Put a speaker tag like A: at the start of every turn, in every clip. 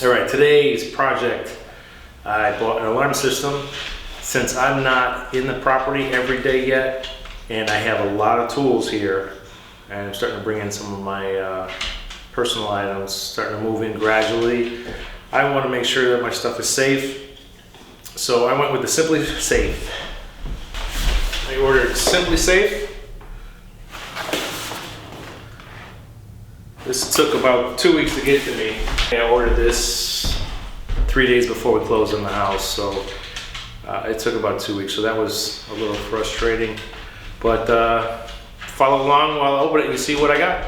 A: All right, today's project, I bought an alarm system. Since I'm not in the property every day yet, and I have a lot of tools here, and I'm starting to bring in some of my personal items, starting to move in gradually, I want to make sure that my stuff is safe. So I went with the Simplisafe. I ordered Simplisafe. This took about 2 weeks to get to me. I ordered this 3 days before we closed on the house, so it took about 2 weeks, so that was a little frustrating. But follow along while I open it and you see what I got.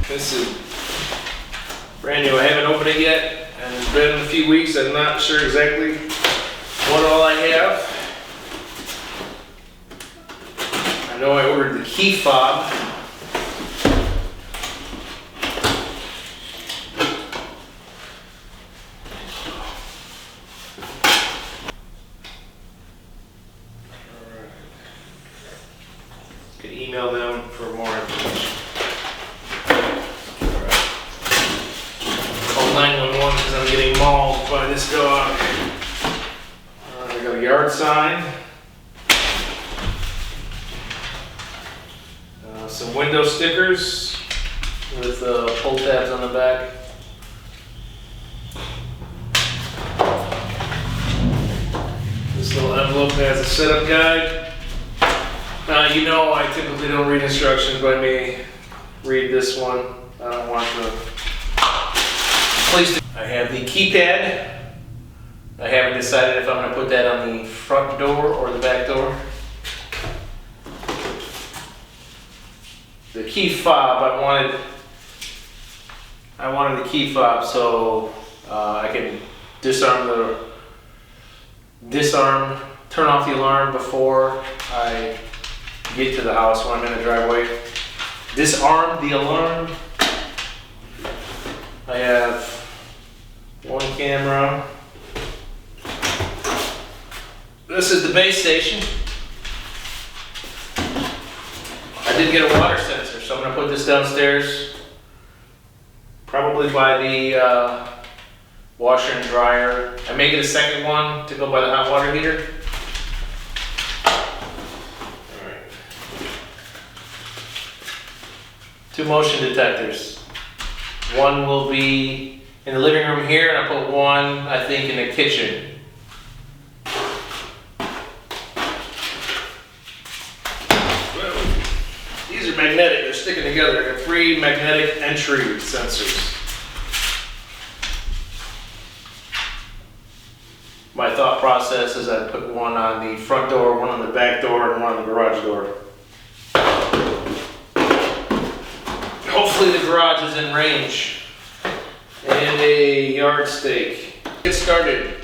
A: This is brand new. I haven't opened it yet, and it's been a few weeks. I'm not sure exactly what all I have. I know I ordered the key fob. You can email them for more information. Alright. Call 911 because I'm getting mauled by this dog. I got a yard sign. Some window stickers with pull tabs on the back. This little envelope has a setup guide. You know I typically don't read instructions, but I may read this one. I don't want the place to... I have the keypad. I haven't decided if I'm going to put that on the front door or the back door. The key fob, I wanted the key fob so I can turn off the alarm before I get to the house when I'm in the driveway. Disarm the alarm. I have one camera. This is the base station. I did get a water sensor, so I'm going to put this downstairs. Probably by the washer and dryer. I may get a second one to go by the hot water heater. Two motion detectors. One will be in the living room here, and I put one, I think, in the kitchen. These are magnetic, they're sticking together. I got 3 magnetic entry sensors. My thought process is I'd put one on the front door, one on the back door, and one on the garage door. Hopefully the garage is in range. And a yardstick. Get started.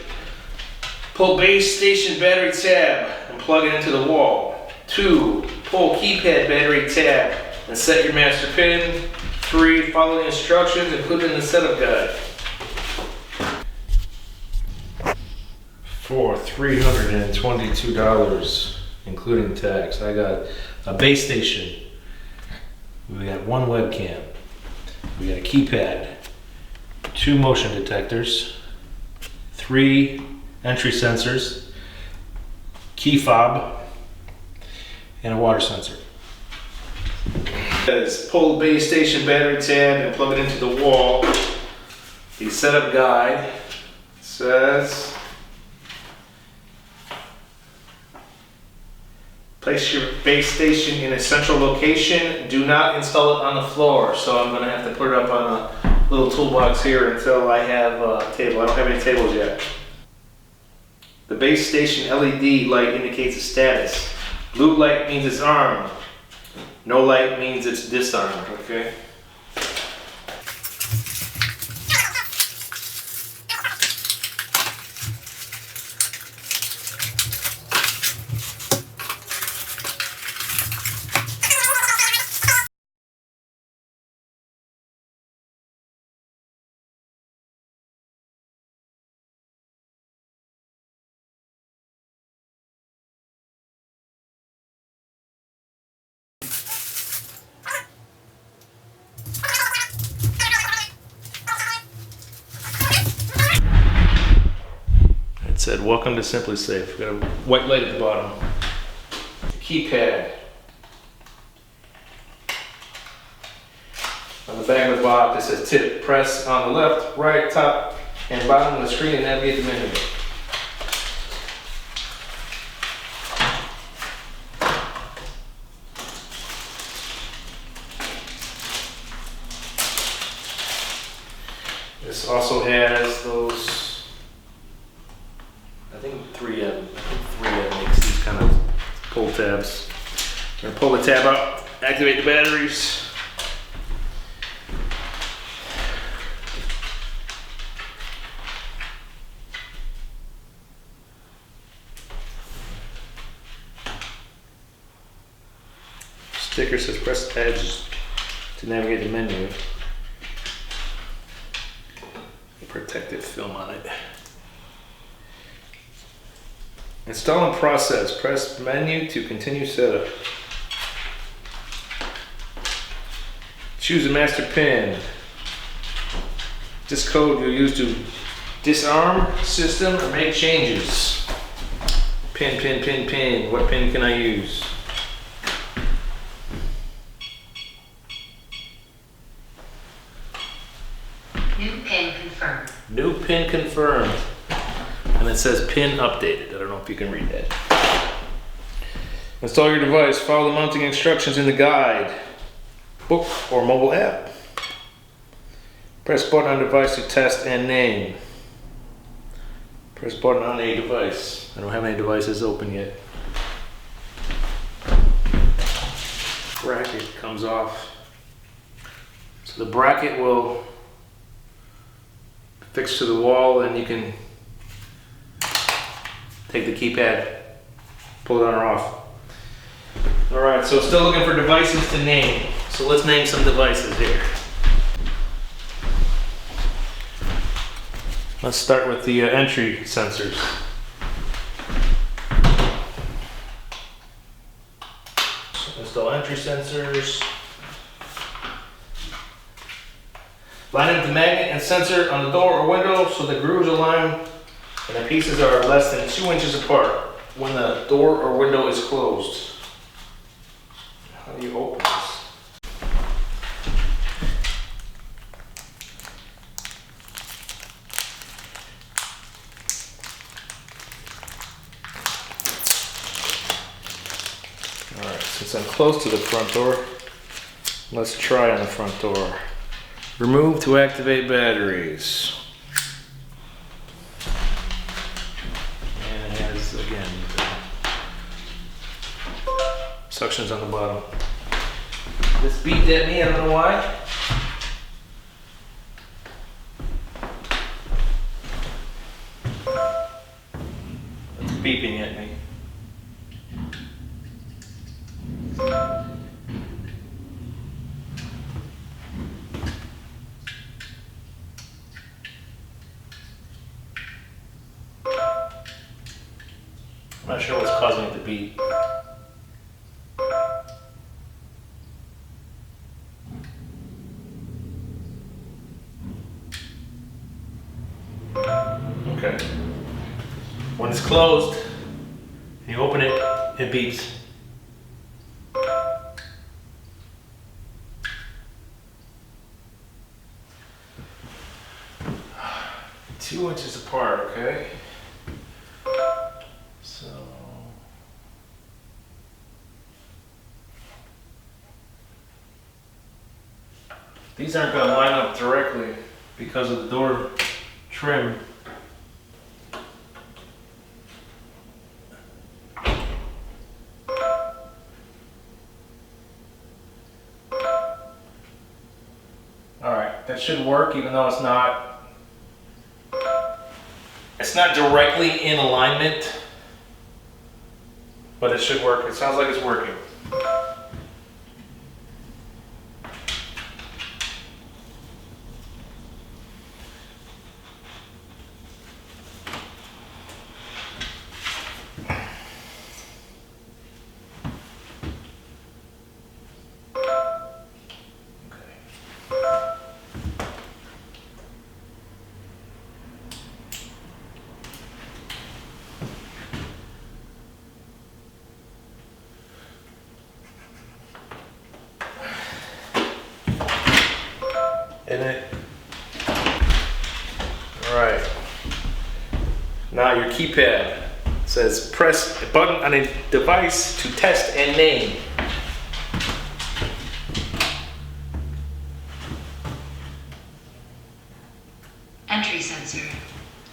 A: Pull base station battery tab and plug it into the wall. 2. Pull keypad battery tab and set your master pin. 3. Follow the instructions and put in the setup guide. For $322, including tax, I got a base station. We got 1 webcam. We got a keypad, 2 motion detectors, 3 entry sensors, key fob, and a water sensor. Pull the base station battery tab and plug it into the wall. The setup guide says, place your base station in a central location. Do not install it on the floor. So I'm going to have to put it up on a little toolbox here until I have a table. I don't have any tables yet. The base station LED light indicates a status. Blue light means it's armed. No light means it's disarmed, okay? said, "Welcome to Simplisafe." Got a white light at the bottom. Keypad. On the back of the box, it says tip. Press on the left, right, top, and bottom of the screen and navigate the menu. This also has those, I think 3M makes these kind of pull tabs. We're gonna pull the tab out, activate the batteries. Sticker says press the edges to navigate the menu. Protective film on it. Install and process. Press menu to continue setup. Choose a master pin. This code you'll use to disarm system or make changes. Pin, pin, pin, pin. What pin can I use?
B: New pin confirmed.
A: New pin confirmed. And it says pin updated. I don't know if you can read that. Install your device. Follow the mounting instructions in the guide, book, or mobile app. Press button on device to test and name. Press button on a device. I don't have any devices open yet. Bracket comes off. So the bracket will fix to the wall, and you can take the keypad, pull it on or off. All right, so still looking for devices to name. So let's name some devices here. Let's start with the entry sensors. Install entry sensors. Line up the magnet and sensor on the door or window so the grooves align and the pieces are less than 2 inches apart when the door or window is closed. How do you open this? Alright, since I'm close to the front door, let's try on the front door. Remove to activate batteries. And it has, again, suctions on the bottom. This beeped at me, I don't know why. It's beeping at me. I'm not sure what's causing it to beep. Okay. When it's closed, and you open it, it beeps. Two inches apart, okay? So these aren't going to line up directly because of the door trim. Alright, that should work even though it's not directly in alignment, but it should work. It sounds like it's working. All right. Now your keypad says press a button on a device to test and name.
B: Entry sensor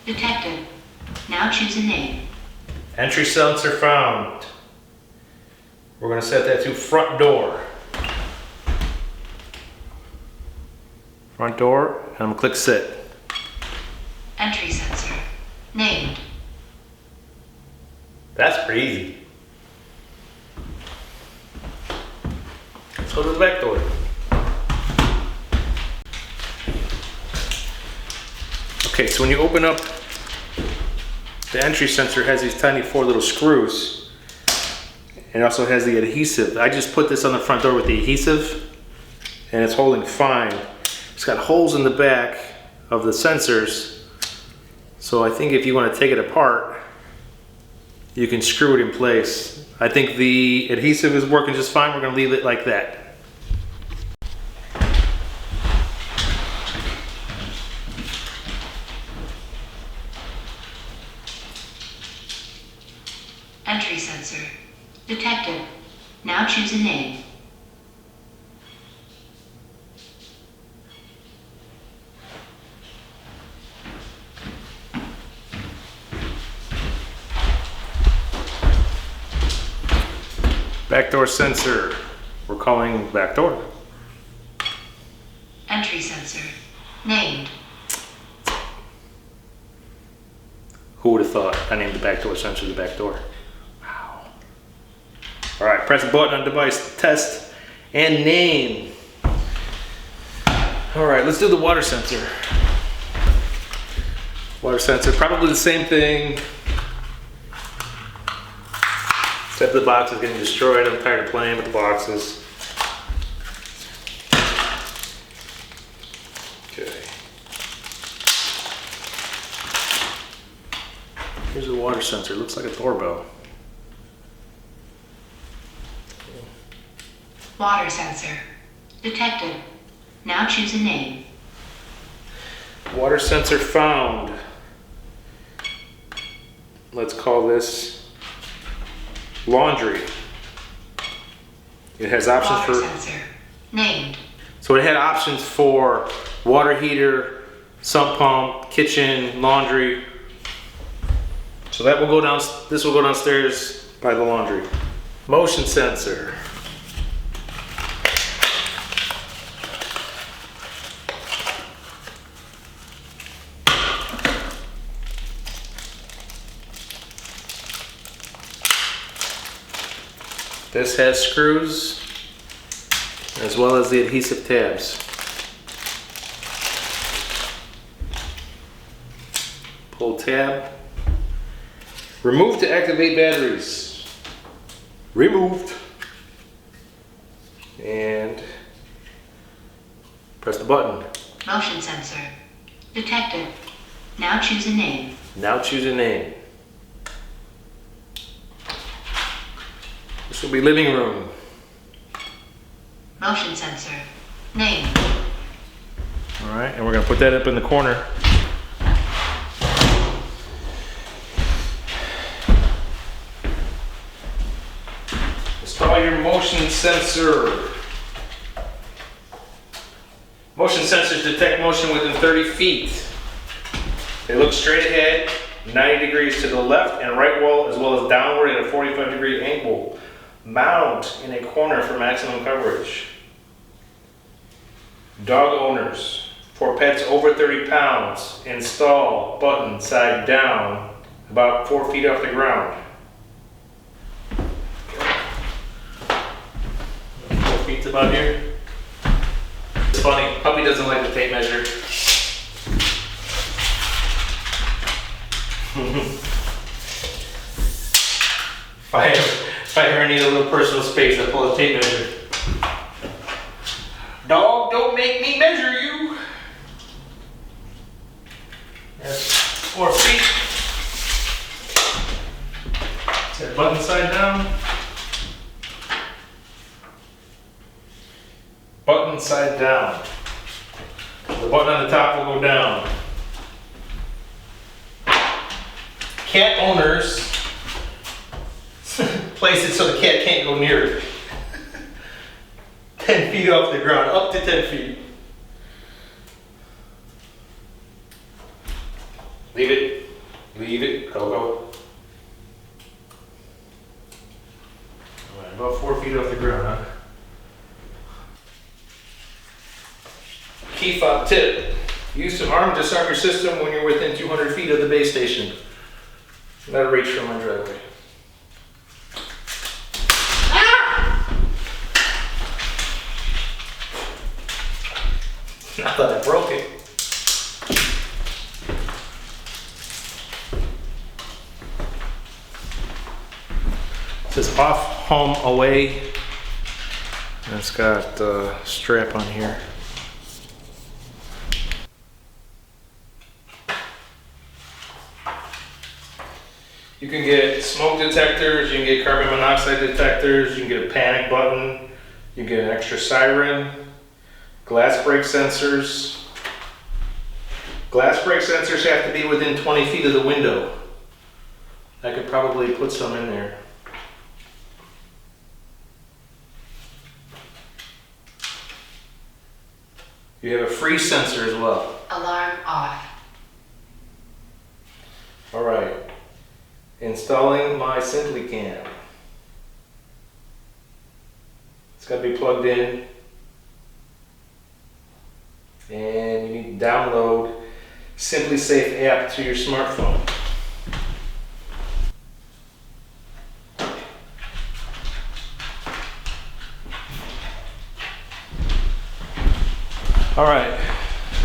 B: detected. Now choose a name.
A: Entry sensor found. We're going to set that to front door. Front door, and I'm going to click set.
B: Entry sensor named.
A: That's pretty easy. Let's go to the back door. Okay, so when you open up, the entry sensor has these tiny 4 little screws. And it also has the adhesive. I just put this on the front door with the adhesive, and it's holding fine. It's got holes in the back of the sensors. So I think if you want to take it apart, you can screw it in place. I think the adhesive is working just fine. We're going to leave it like that.
B: Entry sensor detected. Now choose a name.
A: Backdoor sensor. We're calling backdoor.
B: Entry sensor named.
A: Who would have thought I named the backdoor sensor the backdoor? Wow. All right, press a button on device, test, and name. All right, let's do the water sensor. Water sensor, probably the same thing. Except the box is getting destroyed. I'm tired of playing with the boxes. Okay. Here's the water sensor. Looks like a doorbell.
B: Water sensor detected. Now choose a name.
A: Water sensor found. Let's call this laundry. It has options
B: Water
A: for...
B: sensor named.
A: So it had options for water heater, sump pump, kitchen, laundry. So that will go down, this will go downstairs by the laundry. Motion sensor. This has screws as well as the adhesive tabs. Pull tab. Remove to activate batteries. Removed. And press the button.
B: Motion sensor detected. Now choose a name.
A: Now choose a name. This will be living room.
B: Motion sensor named.
A: All right, and we're gonna put that up in the corner. Install your motion sensor. Motion sensors detect motion within 30 feet. They look straight ahead, 90 degrees to the left and right wall, as well as downward at a 45-degree angle. Mount in a corner for maximum coverage. Dog owners, for pets over 30 pounds, install button side down, about 4 feet off the ground. 4 feet's about here. It's funny, puppy doesn't like the tape measure. If I ever need a little personal space, I pull a tape measure. Dog, don't make me measure you. That's 4 feet. Set button side down. Button side down. The button on the top will go down. cat owners place it so the cat can't go near it. 10 feet off the ground, up to 10 feet. Leave it. Leave it. Go, go. All right, about 4 feet off the ground, huh? Key fob tip. Use to arm disarm your system when you're within 200 feet of the base station. Not a reach from my driveway. I thought I broke it. It says off, home, away. And it's got a strap on here. You can get smoke detectors, you can get carbon monoxide detectors, you can get a panic button, you can get an extra siren, glass break sensors. Glass break sensors have to be within 20 feet of the window. I could probably put some in there. You have a freeze sensor as well.
B: Alarm off.
A: All right. Installing my Simplicam. It's got to be plugged in. And you need to download Simplisafe app to your smartphone. All right.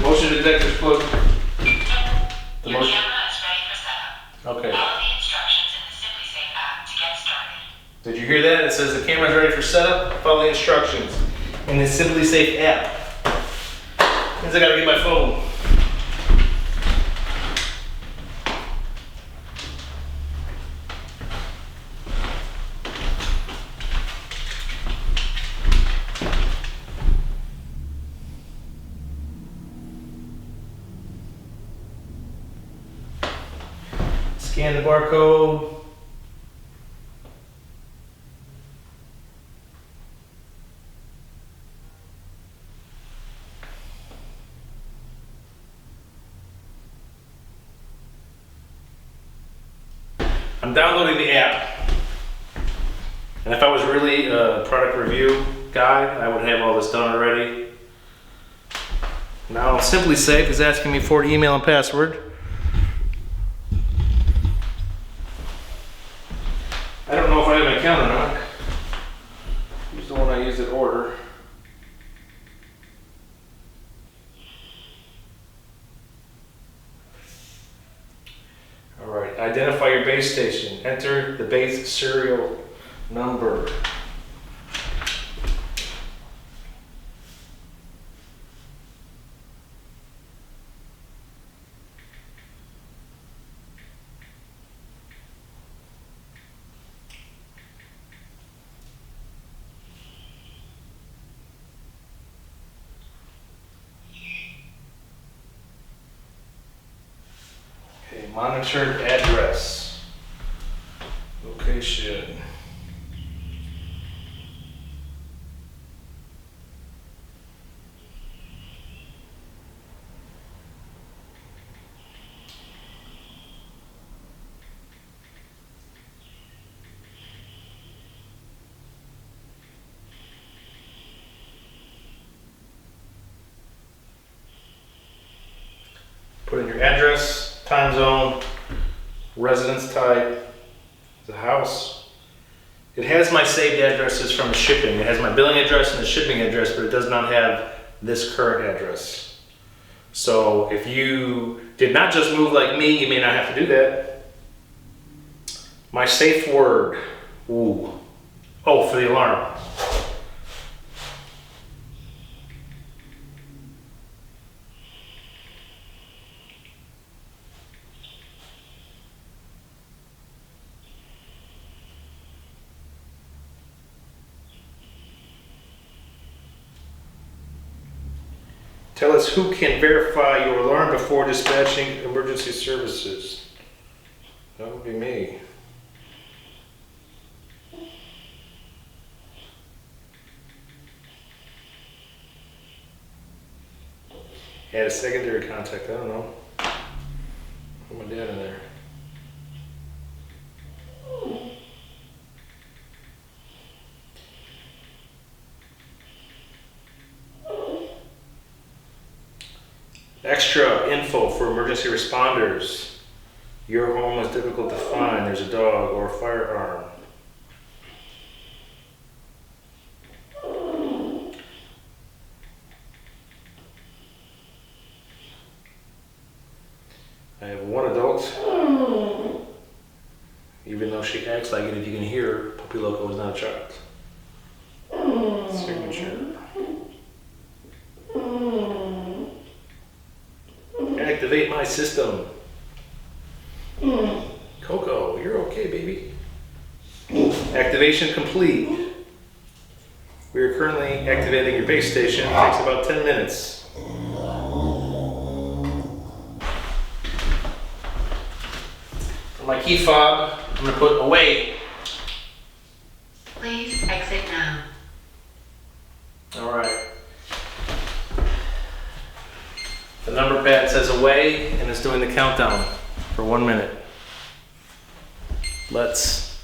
A: Motion detector's plugged. The
B: Your
A: motion.
B: camera is ready for setup.
A: Okay.
B: Follow the instructions in the Simplisafe app to get started.
A: Did you hear that? It says the camera's ready for setup. Follow the instructions in the Simplisafe app. Means I gotta get my phone. Scan the barcode. I'm downloading the app. And if I was really a product review guy, I would have all this done already. Now Simplisafe is asking me for an email and password. I don't know if I have an account or not. Here's the one I used at order. Alright, identify your base station. Enter the base serial number. Okay, monitored address. Location. Put in your address, time zone, residence type, the house. It has my saved addresses from the shipping. It has my billing address and the shipping address, but it does not have this current address. So if you did not just move like me, you may not have to do that. My safe word. Ooh. Oh, for the alarm. Tell us who can verify your alarm before dispatching emergency services. That would be me. Add a secondary contact, I don't know. Put my dad in there. Extra info for emergency responders. Your home is difficult to find. There's a dog or a firearm. I have one adult. Even though she acts like it, if you can hear her, Puppy Loco is not a child. Signature. Activate my system. Coco, you're okay, baby. Activation complete. We are currently activating your base station. It takes about 10 minutes. For my key fob, I'm going to put away.
B: Please exit now.
A: All right. The number pad says away and it's doing the countdown for 1 minute. Let's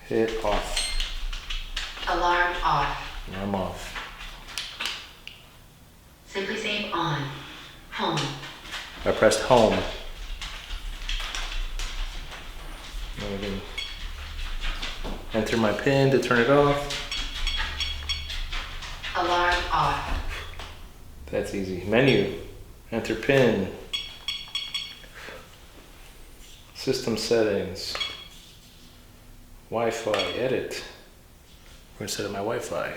A: hit off.
B: Alarm off.
A: I'm off.
B: Simplisafe on. Home.
A: I pressed home. Now we can enter my PIN to turn it off.
B: Alarm off.
A: That's easy. Menu. Enter PIN. System settings. Wi-Fi. Edit. We're gonna set up my Wi-Fi.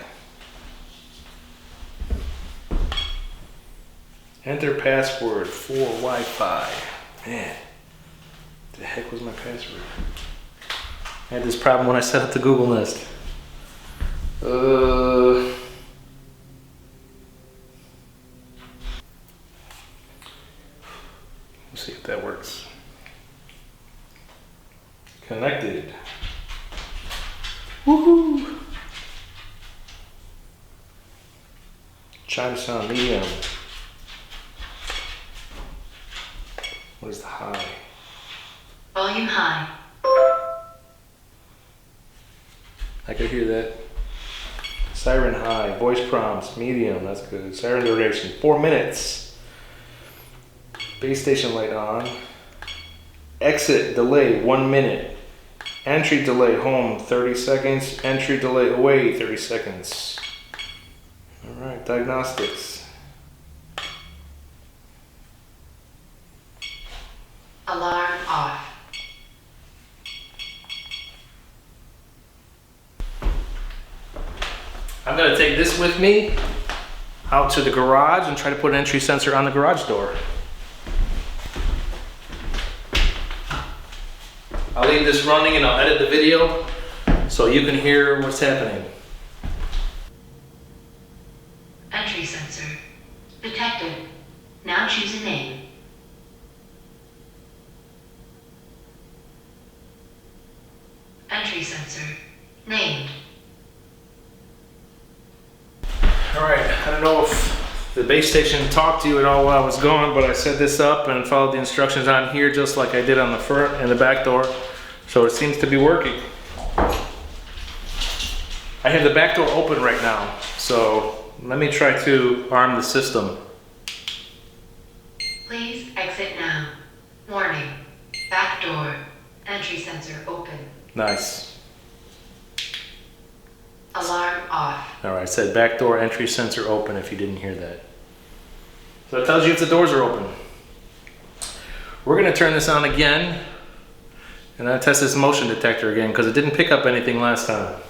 A: Enter password for Wi-Fi. Man, the heck was my password? I had this problem when I set up the Google Nest. Let's see if that works. Connected. Woohoo! Chime sound medium. What is the high?
B: Volume high.
A: I could hear that. Siren high. Voice prompts medium. That's good. Siren duration 4 minutes. Base station light on. Exit delay 1 minute. Entry delay home 30 seconds. Entry delay away 30 seconds. All right, diagnostics.
B: Alarm off.
A: I'm gonna take this with me out to the garage and try to put an entry sensor on the garage door. I'll leave this running and I'll edit the video so you can hear what's happening.
B: Entry sensor. Detected. Now choose a name. Entry sensor. Named.
A: All right, I don't know if the base station talked to you at all while I was gone, but I set this up and followed the instructions on here just like I did on the front and the back door. So it seems to be working. I have the back door open right now, so let me try to arm the system.
B: Please exit now. Warning. Back door. Entry sensor open.
A: Nice.
B: Alarm off.
A: All right, it said back door entry sensor open if you didn't hear that. So it tells you if the doors are open. We're gonna turn this on again and I'll test this motion detector again because it didn't pick up anything last time.